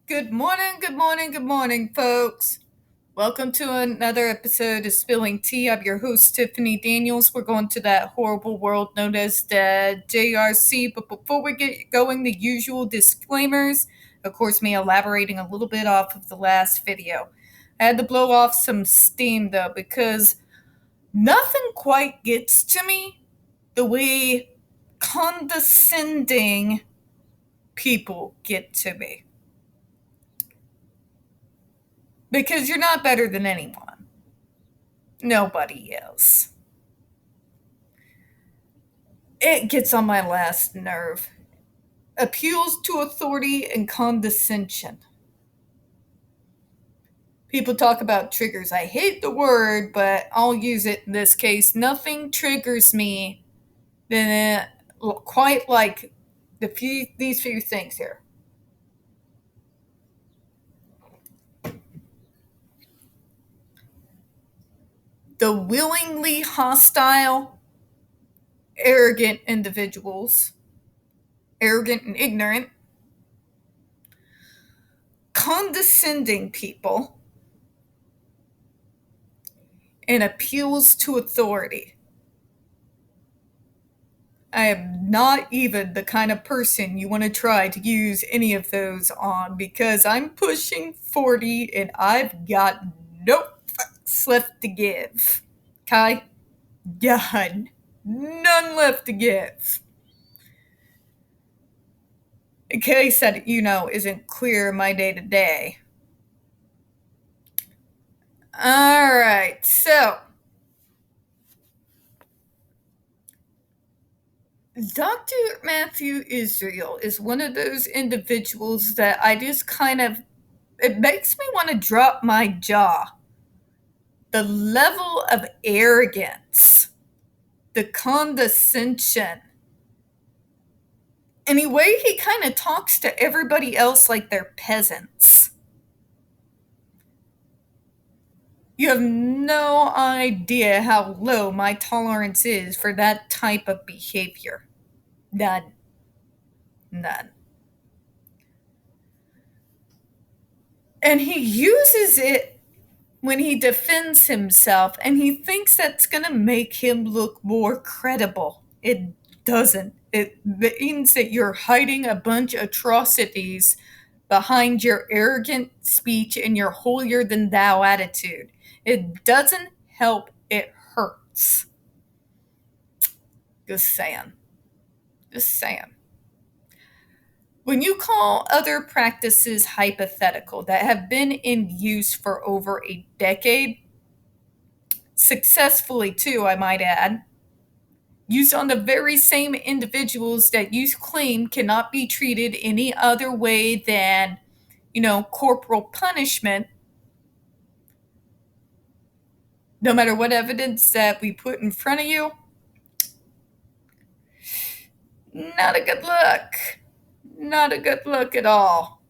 Good morning, folks. Welcome to another episode of Spilling Tea. I'm your host, Tiffany Daniels. We're going to that horrible world known as the JRC. But before we get going, the usual disclaimers. Of course, me elaborating a little bit off of the last video. I had to blow off some steam, though, because nothing quite gets to me the way condescending people get to me. Because you're not better than anyone. Nobody is. It gets on my last nerve. Appeals to authority and condescension. People talk about triggers. I hate the word, but I'll use it in this case. Nothing triggers me than quite like these few things here. The willingly hostile, arrogant individuals, arrogant and ignorant, condescending people, and appeals to authority. I am not even the kind of person you want to try to use any of those on because I'm pushing 40 and I've got no fucks left to give. Okay? Done. None left to give. In case that, isn't clear in my day to day. Alright, so Dr. Matthew Israel is one of those individuals that I just it makes me want to drop my jaw. The level of arrogance, the condescension, and the way he kind of talks to everybody else like they're peasants. You have no idea how low my tolerance is for that type of behavior. None. None. And he uses it when he defends himself, and he thinks that's going to make him look more credible. It doesn't. It means that you're hiding a bunch of atrocities behind your arrogant speech and your holier than thou attitude. It doesn't help, it hurts. Just saying. Just saying. When you call other practices hypothetical that have been in use for over a decade, successfully too, I might add, used on the very same individuals that you claim cannot be treated any other way than, corporal punishment, no matter what evidence that we put in front of you, not a good look. Not a good look at all.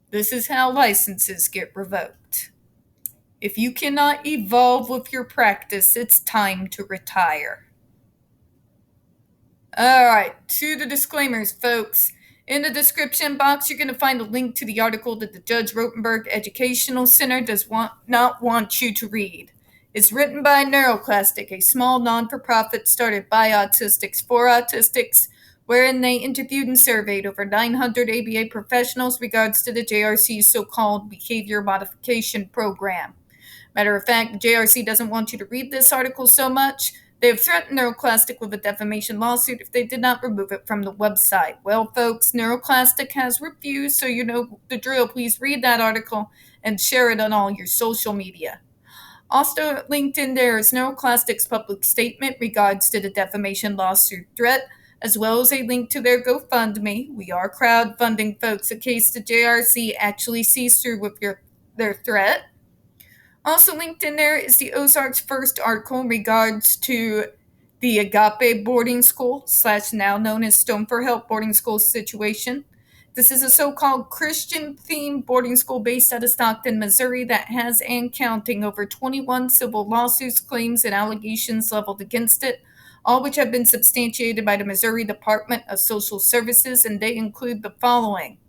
This is how licenses get revoked. If you cannot evolve with your practice, it's time to retire. Alright, to the disclaimers, folks. In the description box, you're going to find a link to the article that the Judge Rotenberg Educational Center does not want you to read. It's written by NeuroClastic, a small non-for-profit started by autistics for autistics, wherein they interviewed and surveyed over 900 ABA professionals regards to the JRC's so-called behavior modification program. Matter of fact, the JRC doesn't want you to read this article so much. They have threatened NeuroClastic with a defamation lawsuit if they did not remove it from the website. Well, folks, NeuroClastic has refused, so you know the drill. Please read that article and share it on all your social media. Also linked in there is NeuroClastic's public statement regards to the defamation lawsuit threat, as well as a link to their GoFundMe. We are crowdfunding, folks, in case the JRC actually sees through with their threat. Also linked in there is the Ozarks' first article in regards to the Agape boarding school / now known as Stone for Help boarding school situation. This is a so-called Christian-themed boarding school based out of Stockton, Missouri that has and counting over 21 civil lawsuits, claims, and allegations leveled against it, all which have been substantiated by the Missouri Department of Social Services, and they include the following: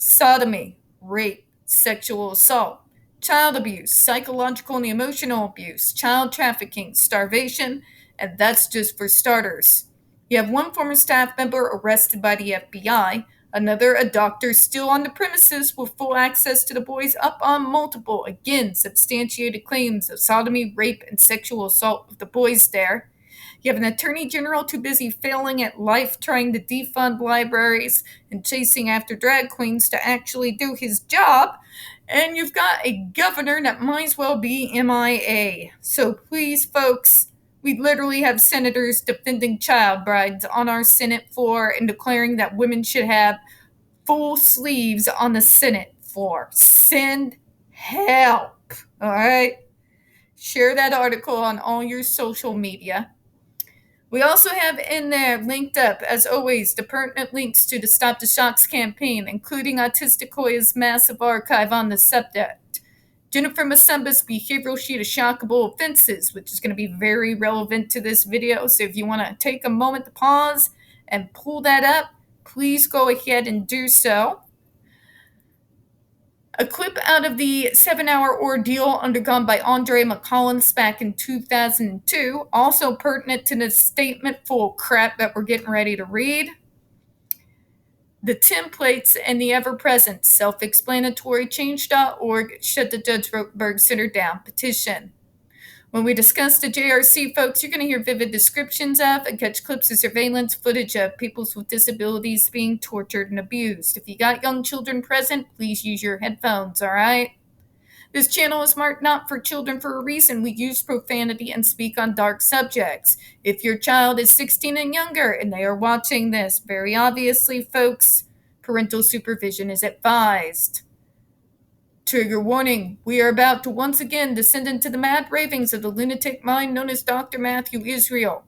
sodomy, rape, sexual assault, child abuse, psychological and emotional abuse, child trafficking, starvation, and that's just for starters. You have one former staff member arrested by the FBI, another a doctor still on the premises with full access to the boys up on multiple, again, substantiated claims of sodomy, rape, and sexual assault of the boys there. You have an attorney general too busy failing at life trying to defund libraries and chasing after drag queens to actually do his job. And you've got a governor that might as well be MIA. So please, folks, we literally have senators defending child brides on our Senate floor and declaring that women should have full sleeves on the Senate floor. Send help, all right? Share that article on all your social media. We also have in there, linked up, as always, the pertinent links to the Stop the Shocks campaign, including Hoya's massive archive on the subject. Jennifer Masumba's behavioral sheet of shockable offenses, which is going to be very relevant to this video. So if you want to take a moment to pause and pull that up, please go ahead and do so. A clip out of the 7-hour ordeal undergone by Andre McCollins back in 2002, also pertinent to the statement full of crap that we're getting ready to read. The templates and the ever-present self-explanatory change.org shut the Judge Rotenberg Center down petition. When we discuss the JRC, folks, you're going to hear vivid descriptions of and catch clips of surveillance footage of people with disabilities being tortured and abused. If you got young children present, please use your headphones, all right? This channel is marked not for children for a reason. We use profanity and speak on dark subjects. If your child is 16 and younger and they are watching this, very obviously, folks, parental supervision is advised. Trigger warning, we are about to once again descend into the mad ravings of the lunatic mind known as Dr. Matthew Israel.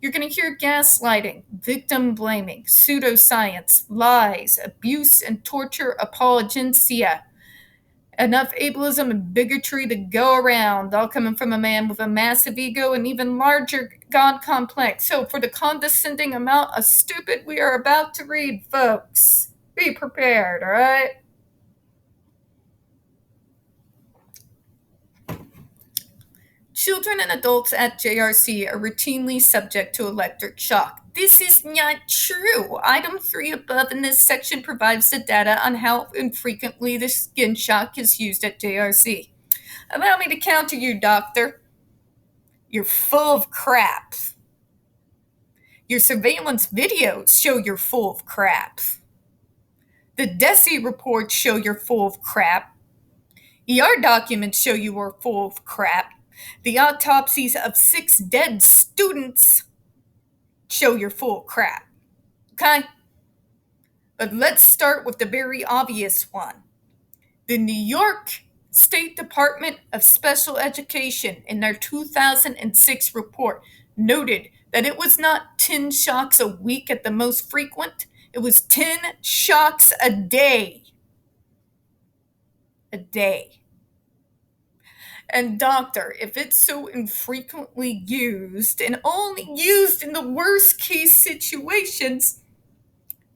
You're going to hear gaslighting, victim blaming, pseudoscience, lies, abuse and torture apologencia. Enough ableism and bigotry to go around, all coming from a man with a massive ego and even larger God complex. So for the condescending amount of stupid we are about to read, folks, be prepared, all right? Children and adults at JRC are routinely subject to electric shock. This is not true. Item 3 above in this section provides the data on how infrequently the skin shock is used at JRC. Allow me to counter you, doctor. You're full of crap. Your surveillance videos show you're full of crap. The DESI reports show you're full of crap. ER documents show you are full of crap. The autopsies of 6 dead students show you're full of crap. Okay? But let's start with the very obvious one. The New York State Department of Special Education, in their 2006 report, noted that it was not 10 shocks a week at the most frequent. It was 10 shocks a day. A day. And doctor, if it's so infrequently used and only used in the worst case situations,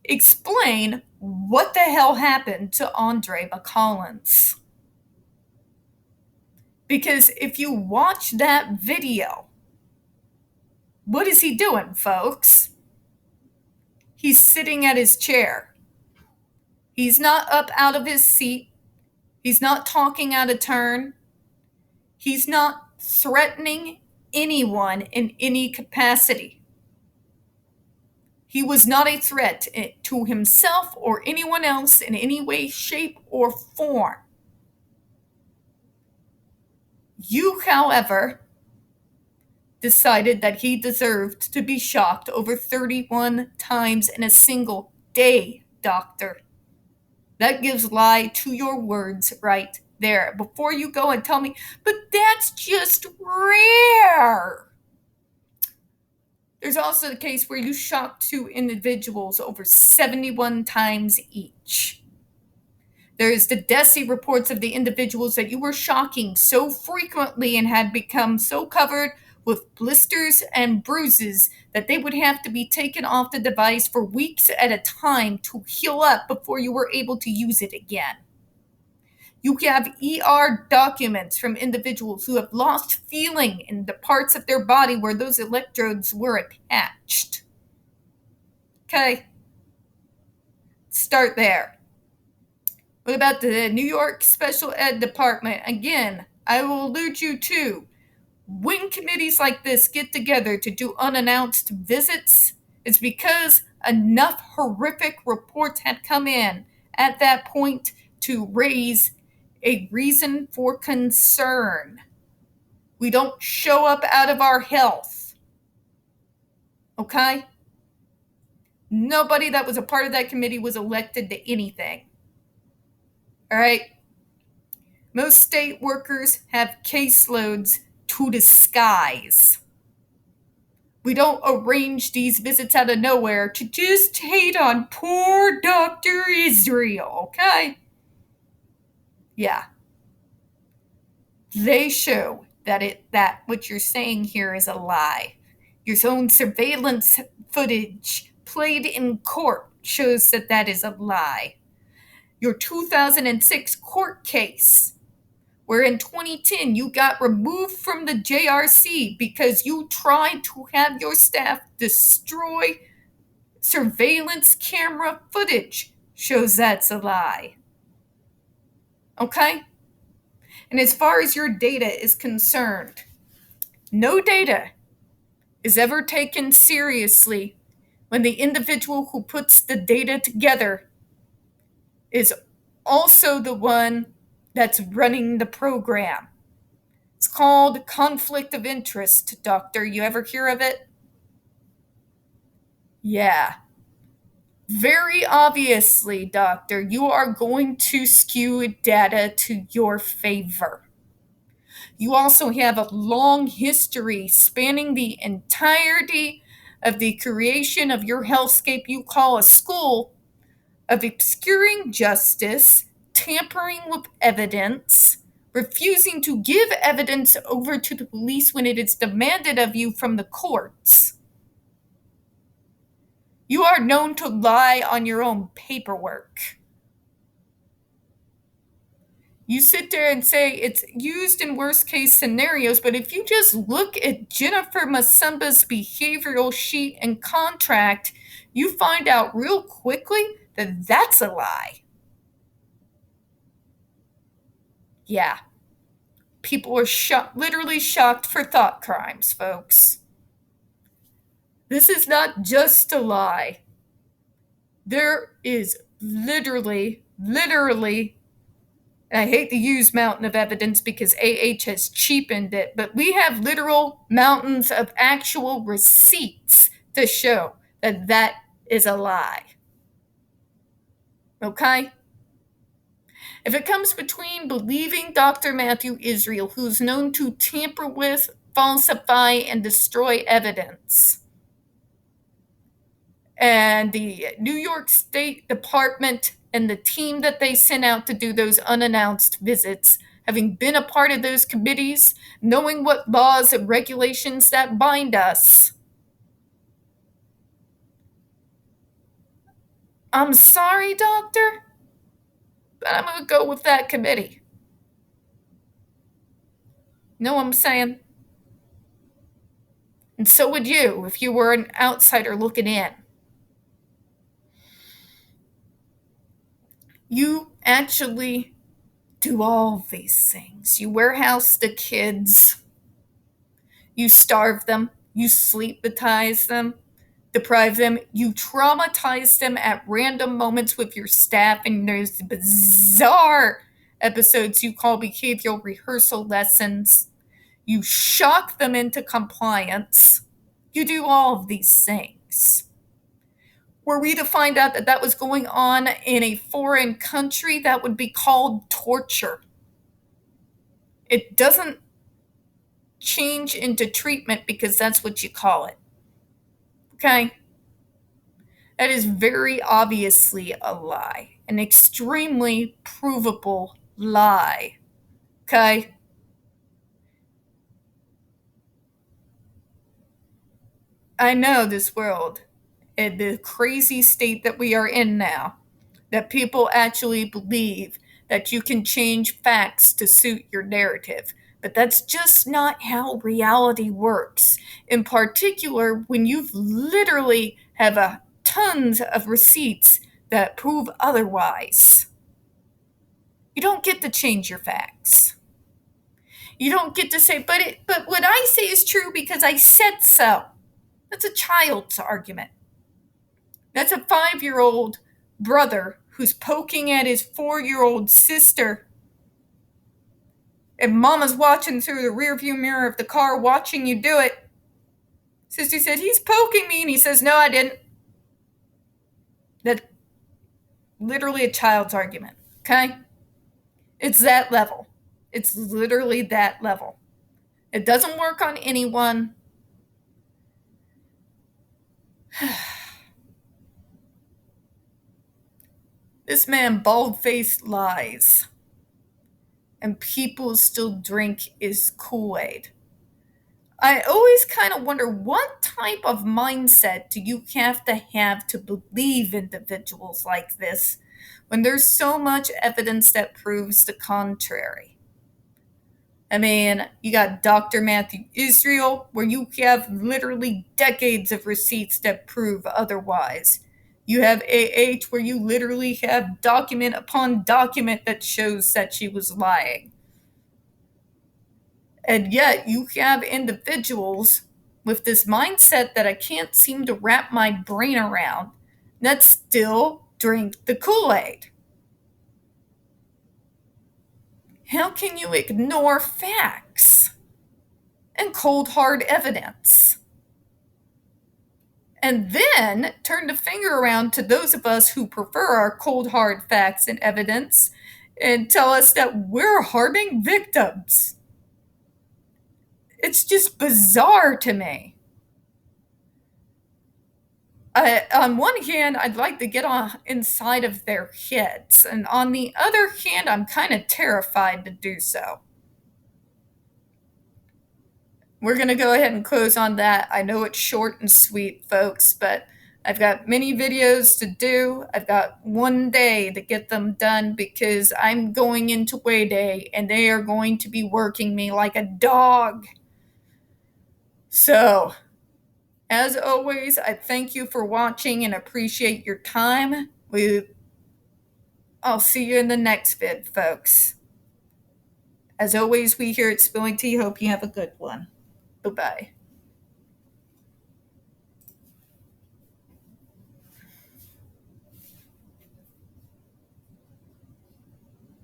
explain what the hell happened to Andre McCollins. Because if you watch that video, what is he doing, folks? He's sitting at his chair. He's not up out of his seat. He's not talking out of turn. He's not threatening anyone in any capacity. He was not a threat to himself or anyone else in any way, shape, or form. You, however, decided that he deserved to be shocked over 31 times in a single day, doctor. That gives lie to your words right there. Before you go and tell me, but that's just rare. There's also the case where you shocked 2 individuals over 71 times each. There is the DESI reports of the individuals that you were shocking so frequently and had become so covered with blisters and bruises that they would have to be taken off the device for weeks at a time to heal up before you were able to use it again. You have ER documents from individuals who have lost feeling in the parts of their body where those electrodes were attached. Okay, start there. What about the New York Special Ed Department? Again, I will allude you to when committees like this get together to do unannounced visits, it's because enough horrific reports had come in at that point to raise a reason for concern. We don't show up out of our health. Okay? Nobody that was a part of that committee was elected to anything. All right? Most state workers have caseloads to disguise. We don't arrange these visits out of nowhere to just hate on poor Dr. Israel, okay? Yeah. They show that what you're saying here is a lie. Your own surveillance footage played in court shows that is a lie. Your 2006 court case, where in 2010 you got removed from the JRC because you tried to have your staff destroy surveillance camera footage, shows that's a lie. Okay? And as far as your data is concerned, no data is ever taken seriously when the individual who puts the data together is also the one that's running the program. It's called conflict of interest, doctor. You ever hear of it? Yeah. Very obviously, doctor, you are going to skew data to your favor. You also have a long history spanning the entirety of the creation of your hellscape you call a school of obscuring justice, tampering with evidence, refusing to give evidence over to the police when it is demanded of you from the courts. You are known to lie on your own paperwork. You sit there and say it's used in worst case scenarios, but if you just look at Jennifer Masumba's behavioral sheet and contract, you find out real quickly that that's a lie. Yeah. People are literally shocked for thought crimes, folks. This is not just a lie. There is literally, and I hate to use mountain of evidence because AH has cheapened it, but we have literal mountains of actual receipts to show that is a lie. Okay? If it comes between believing Dr. Matthew Israel, who's known to tamper with, falsify, and destroy evidence, and the New York State Department and the team that they sent out to do those unannounced visits, having been a part of those committees, knowing what laws and regulations that bind us, I'm sorry, doctor, but I'm going to go with that committee. Know what I'm saying? And so would you if you were an outsider looking in. You actually do all these things. You warehouse the kids. You starve them. You sleep-deprive them. You traumatize them at random moments with your staff in those bizarre episodes you call behavioral rehearsal lessons. You shock them into compliance. You do all of these things. Were we to find out that was going on in a foreign country, that would be called torture. It doesn't change into treatment because that's what you call it. Okay? That is very obviously a lie, an extremely provable lie. Okay? I know this world and the crazy state that we are in now, that people actually believe that you can change facts to suit your narrative. But that's just not how reality works. In particular, when you've literally have tons of receipts that prove otherwise. You don't get to change your facts. You don't get to say, but what I say is true because I said so. That's a child's argument. That's a 5-year-old brother who's poking at his 4-year-old sister, and mama's watching through the rearview mirror of the car watching you do it. Sister said, he's poking me, and he says, no, I didn't. That's literally a child's argument, okay? It's that level. It's literally that level. It doesn't work on anyone. This man bald-faced lies, and people still drink his Kool-Aid. I always kind of wonder, what type of mindset do you have to believe individuals like this when there's so much evidence that proves the contrary? I mean, you got Dr. Matthew Israel, where you have literally decades of receipts that prove otherwise. You have AH, where you literally have document upon document that shows that she was lying. And yet you have individuals with this mindset that I can't seem to wrap my brain around that still drink the Kool-Aid. How can you ignore facts and cold hard evidence? And then turn the finger around to those of us who prefer our cold hard facts and evidence and tell us that we're harming victims. It's just bizarre to me. On one hand, I'd like to get inside of their heads, and on the other hand, I'm kind of terrified to do so. We're going to go ahead and close on that. I know it's short and sweet, folks, but I've got many videos to do. I've got one day to get them done because I'm going into Way Day, and they are going to be working me like a dog. So, as always, I thank you for watching and appreciate your time. I'll see you in the next vid, folks. As always, we here at Spilling Tea hope you have a good one. Bye-bye.